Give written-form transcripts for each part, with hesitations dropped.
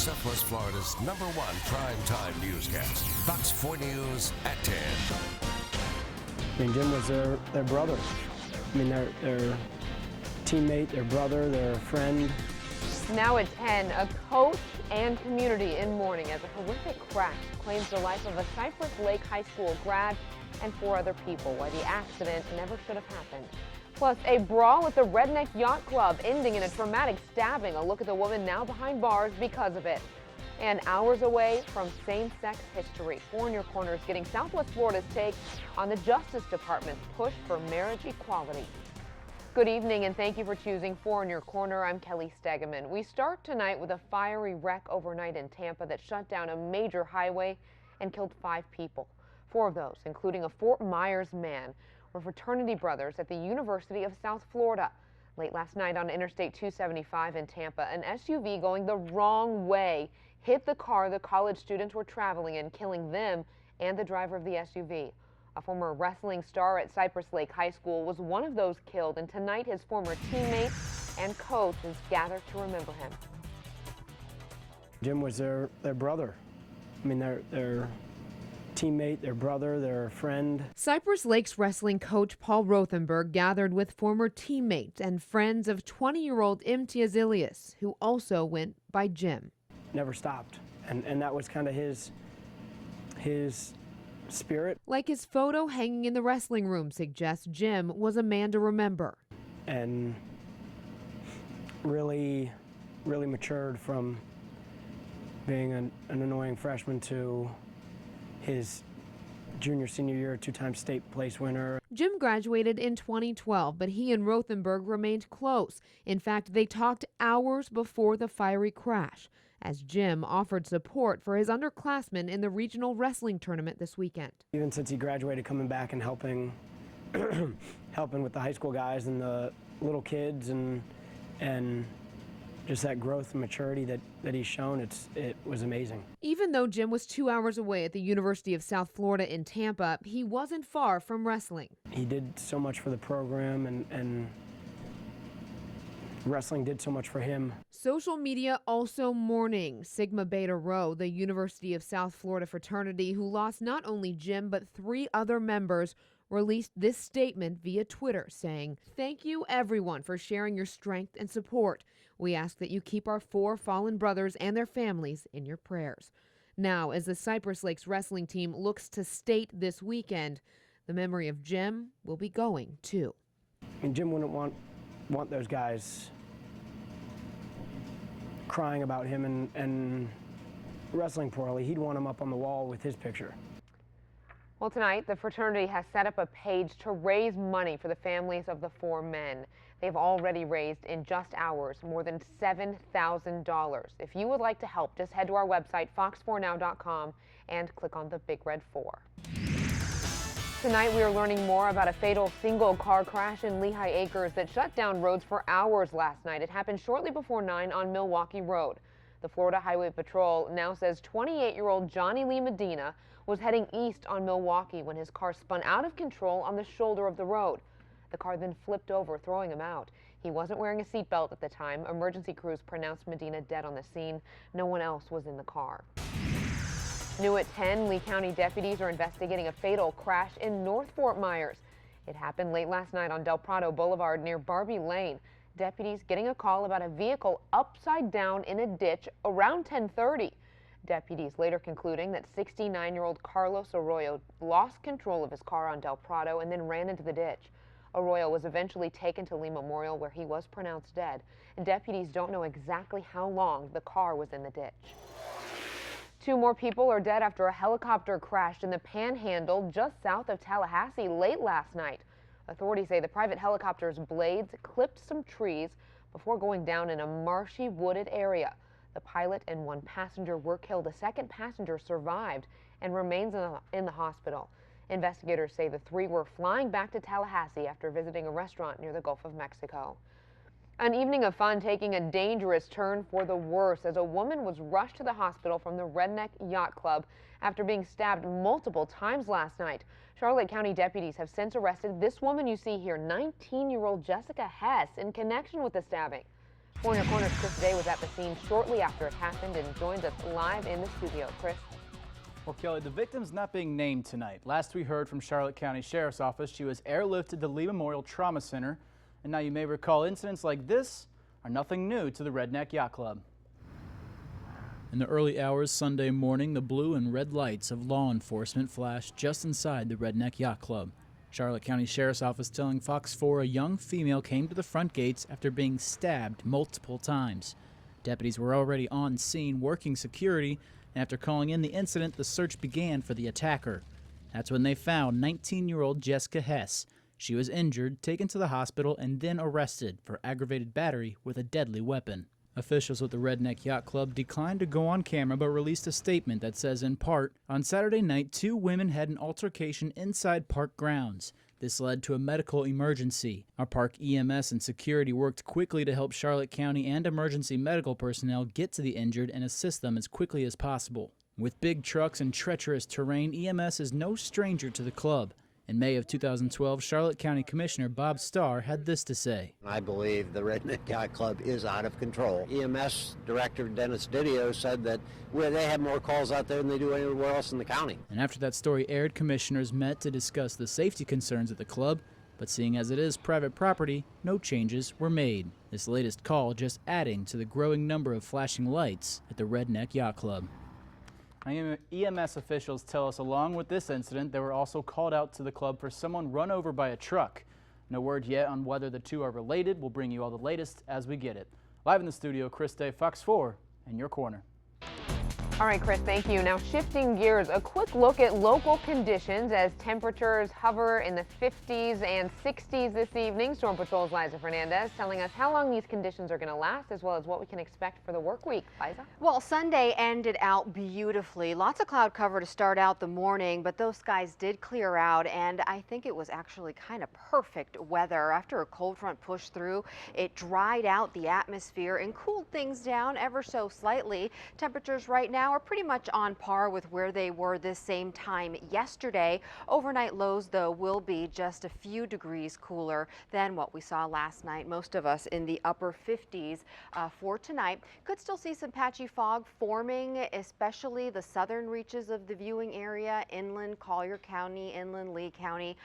Southwest Florida's #1 primetime newscast. Fox 4 News at 10. I mean, Jim was their brother. I mean, their teammate, their brother, their friend. Now at 10, a coach and community in mourning as a horrific crash claims the life of a Cypress Lake High School grad and 4 other people. Why the accident never should have happened. Plus, a brawl at the Redneck Yacht Club ending in a traumatic stabbing. A look at the woman now behind bars because of it. And hours away from same-sex history, 4 in Your Corner is getting Southwest Florida's take on the Justice Department's push for marriage equality. Good evening, and thank you for choosing 4 in Your Corner. I'm Kelly Stegeman. We start tonight with a fiery wreck overnight in Tampa that shut down a major highway and killed 5 people. 4 of those, including a Fort Myers man, were fraternity brothers at the University of South Florida. Late last night on Interstate 275 in Tampa, an SUV going the wrong way hit the car the college students were traveling in, killing them and the driver of the SUV. A former wrestling star at Cypress Lake High School was one of those killed, and tonight his former teammate and coach is gathered to remember him. Jim was their brother. I mean, their teammate, their brother, their friend. Cypress Lake's wrestling coach Paul Rothenberg gathered with former teammates and friends of 20-year-old Imtiaz Ilyas, who also went by Jim. Never stopped, and that was kind of his spirit. Like his photo hanging in the wrestling room suggests, Jim was a man to remember. And really matured from being an annoying freshman to his senior year, 2-time state place winner. Jim graduated in 2012, but he and Rothenberg remained close. In fact, they talked hours before the fiery crash, as Jim offered support for his underclassmen in the regional wrestling tournament this weekend. Even since he graduated, coming back and helping with the high school guys and the little kids, and just that growth and maturity that he's shown, it was amazing. Even though Jim was 2 hours away at the University of South Florida in Tampa, he wasn't far from wrestling. He did so much for the program, and wrestling did so much for him. Social media also mourning Sigma Beta Rho, the University of South Florida fraternity who lost not only Jim but 3 other members, released this statement via Twitter saying, "Thank you everyone for sharing your strength and support. We ask that you keep our 4 fallen brothers and their families in your prayers." Now, as the Cypress Lakes wrestling team looks to state this weekend, the memory of Jim will be going too. And Jim wouldn't want those guys crying about him and wrestling poorly. He'd want him up on the wall with his picture. Well, tonight, the fraternity has set up a page to raise money for the families of the 4 men. They've already raised, in just hours, more than $7,000. If you would like to help, just head to our website, fox4now.com, and click on the big red 4. Tonight, we are learning more about a fatal single-car crash in Lehigh Acres that shut down roads for hours last night. It happened shortly before 9 on Milwaukee Road. The Florida Highway Patrol now says 28-year-old Johnny Lee Medina was heading east on Milwaukee when his car spun out of control on the shoulder of the road. The car then flipped over, throwing him out. He wasn't wearing a seatbelt at the time. Emergency crews pronounced Medina dead on the scene. No one else was in the car. New at 10, Lee County deputies are investigating a fatal crash in North Fort Myers. It happened late last night on Del Prado Boulevard near Barbie Lane. Deputies getting a call about a vehicle upside down in a ditch around 10:30. Deputies later concluding that 69-year-old Carlos Arroyo lost control of his car on Del Prado and then ran into the ditch. Arroyo was eventually taken to Lee Memorial, where he was pronounced dead. And deputies don't know exactly how long the car was in the ditch. 2 more people are dead after a helicopter crashed in the Panhandle just south of Tallahassee late last night. Authorities say the private helicopter's blades clipped some trees before going down in a marshy, wooded area. The pilot and 1 passenger were killed. A 2nd passenger survived and remains in the hospital. Investigators say the 3 were flying back to Tallahassee after visiting a restaurant near the Gulf of Mexico. An evening of fun taking a dangerous turn for the worse as a woman was rushed to the hospital from the Redneck Yacht Club after being stabbed multiple times last night. Charlotte County deputies have since arrested this woman you see here, 19-year-old Jessica Hess, in connection with the stabbing. 4 Your Corner's Chris Day was at the scene shortly after it happened and joins us live in the studio. Chris. Well, Kelly, the victim's not being named tonight. Last we heard from Charlotte County Sheriff's Office, she was airlifted to Lee Memorial Trauma Center. And now you may recall incidents like this are nothing new to the Redneck Yacht Club. In the early hours Sunday morning, the blue and red lights of law enforcement flashed just inside the Redneck Yacht Club. Charlotte County Sheriff's Office telling Fox 4 a young female came to the front gates after being stabbed multiple times. Deputies were already on scene working security, and after calling in the incident, the search began for the attacker. That's when they found 19-year-old Jessica Hess. She was injured, taken to the hospital, and then arrested for aggravated battery with a deadly weapon. Officials with the Redneck Yacht Club declined to go on camera but released a statement that says, in part, on Saturday night, 2 women had an altercation inside park grounds. This led to a medical emergency. Our park EMS and security worked quickly to help Charlotte County and emergency medical personnel get to the injured and assist them as quickly as possible. With big trucks and treacherous terrain, EMS is no stranger to the club. In May of 2012, Charlotte County Commissioner Bob Starr had this to say. I believe the Redneck Yacht Club is out of control. EMS Director Dennis Didio said that they have more calls out there than they do anywhere else in the county. And after that story aired, commissioners met to discuss the safety concerns at the club, but seeing as it is private property, no changes were made. This latest call just adding to the growing number of flashing lights at the Redneck Yacht Club. EMS officials tell us along with this incident, they were also called out to the club for someone run over by a truck. No word yet on whether the two are related. We'll bring you all the latest as we get it. Live in the studio, Chris Day, Fox 4, in your corner. All right, Chris, thank you. Now shifting gears, a quick look at local conditions as temperatures hover in the 50s and 60s this evening. Storm Patrol's Liza Fernandez telling us how long these conditions are going to last, as well as what we can expect for the work week. Liza? Well, Sunday ended out beautifully. Lots of cloud cover to start out the morning, but those skies did clear out, and I think it was actually kind of perfect weather. After a cold front pushed through, it dried out the atmosphere and cooled things down ever so slightly. Temperatures right now are pretty much on par with where they were this same time yesterday. Overnight lows, though, will be just a few degrees cooler than what we saw last night. Most of us in the upper 50s for tonight. Could still see some patchy fog forming, especially the southern reaches of the viewing area, inland Collier County, inland Lee County,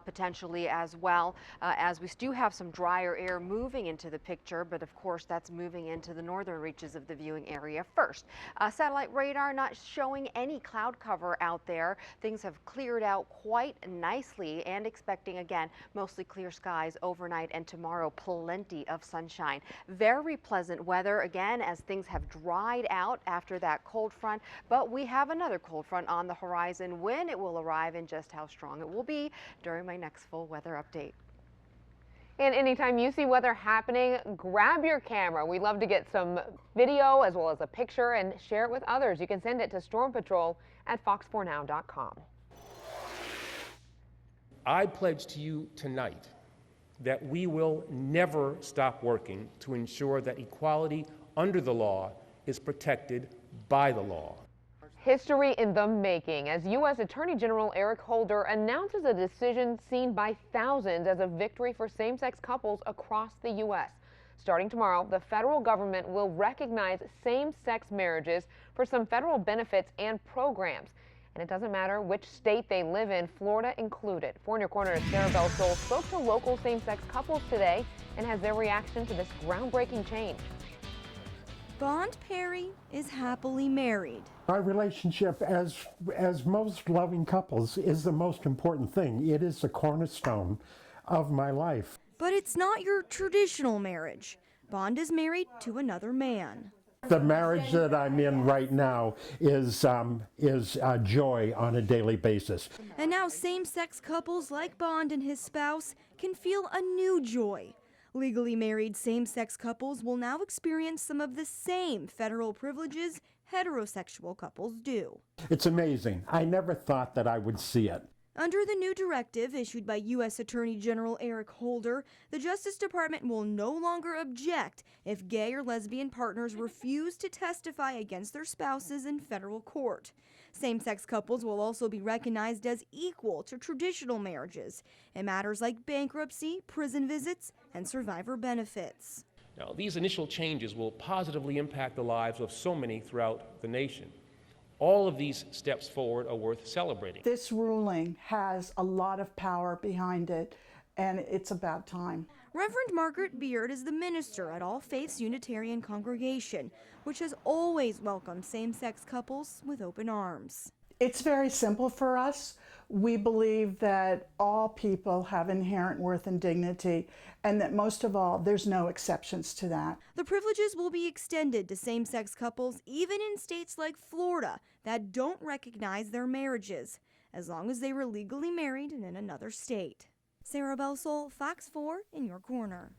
potentially as well, as we do have some drier air moving into the picture, but of course that's moving into the northern reaches of the viewing area first. Satellite radar not showing any cloud cover out there. Things have cleared out quite nicely, and expecting again mostly clear skies overnight and tomorrow plenty of sunshine. Very pleasant weather again as things have dried out after that cold front, but we have another cold front on the horizon. When it will arrive and just how strong it will be during my next full weather update. And anytime you see weather happening, grab your camera. We love to get some video as well as a picture and share it with others. You can send it to stormpatrol@fox4now.com. I pledge to you tonight that we will never stop working to ensure that equality under the law is protected by the law. History in the making as U.S. Attorney General Eric Holder announces a decision seen by thousands as a victory for same-sex couples across the U.S. Starting tomorrow, the federal government will recognize same-sex marriages for some federal benefits and programs. And it doesn't matter which state they live in, Florida included. 4 Your Corner's Sarah Bell-Sol spoke to local same-sex couples today and has their reaction to this groundbreaking change. Bond Perry is happily married. Our relationship, as most loving couples, is the most important thing. It is the cornerstone of my life. But it's not your traditional marriage. Bond is married to another man. The marriage that I'm in right now is joy on a daily basis. And now same-sex couples like Bond and his spouse can feel a new joy. Legally married same-sex couples will now experience some of the same federal privileges heterosexual couples do. It's amazing. I never thought that I would see it. Under the new directive issued by U.S. Attorney General Eric Holder, the Justice Department will no longer object if gay or lesbian partners refuse to testify against their spouses in federal court. Same-sex couples will also be recognized as equal to traditional marriages in matters like bankruptcy, prison visits, and survivor benefits. Now, these initial changes will positively impact the lives of so many throughout the nation. All of these steps forward are worth celebrating. This ruling has a lot of power behind it, and it's about time. Reverend Margaret Beard is the minister at All Faiths Unitarian Congregation, which has always welcomed same-sex couples with open arms. It's very simple for us. We believe that all people have inherent worth and dignity, and that most of all, there's no exceptions to that. The privileges will be extended to same-sex couples even in states like Florida that don't recognize their marriages, as long as they were legally married in another state. Sarah Belsol, Fox 4 in your corner.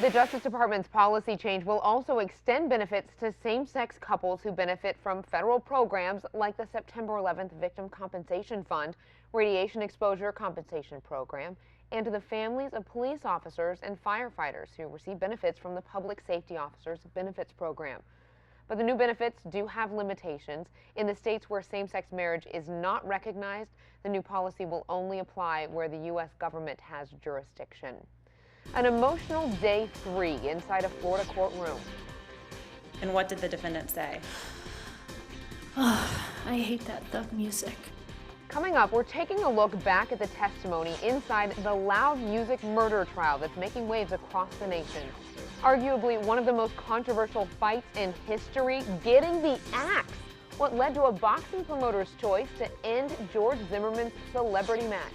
The Justice Department's policy change will also extend benefits to same-sex couples who benefit from federal programs like the September 11th Victim Compensation Fund, Radiation Exposure Compensation Program, and to the families of police officers and firefighters who receive benefits from the Public Safety Officers Benefits Program. But the new benefits do have limitations. In the states where same-sex marriage is not recognized, the new policy will only apply where the U.S. government has jurisdiction. An emotional day 3 inside a Florida courtroom. And what did the defendant say? Oh, I hate that thug music. Coming up, we're taking a look back at the testimony inside the loud music murder trial that's making waves across the nation. Arguably one of the most controversial fights in history, getting the axe. What led to a boxing promoter's choice to end George Zimmerman's celebrity match.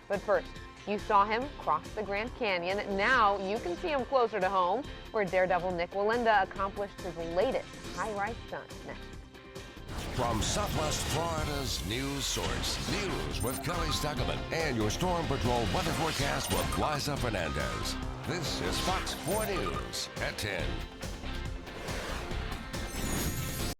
But first, you saw him cross the Grand Canyon. Now you can see him closer to home, where Daredevil Nick Wallenda accomplished his latest high-rise stunt. Next. From Southwest Florida's news source, News with Kelly Stackelman and your Storm Patrol weather forecast with Liza Fernandez. This is Fox 4 News at 10.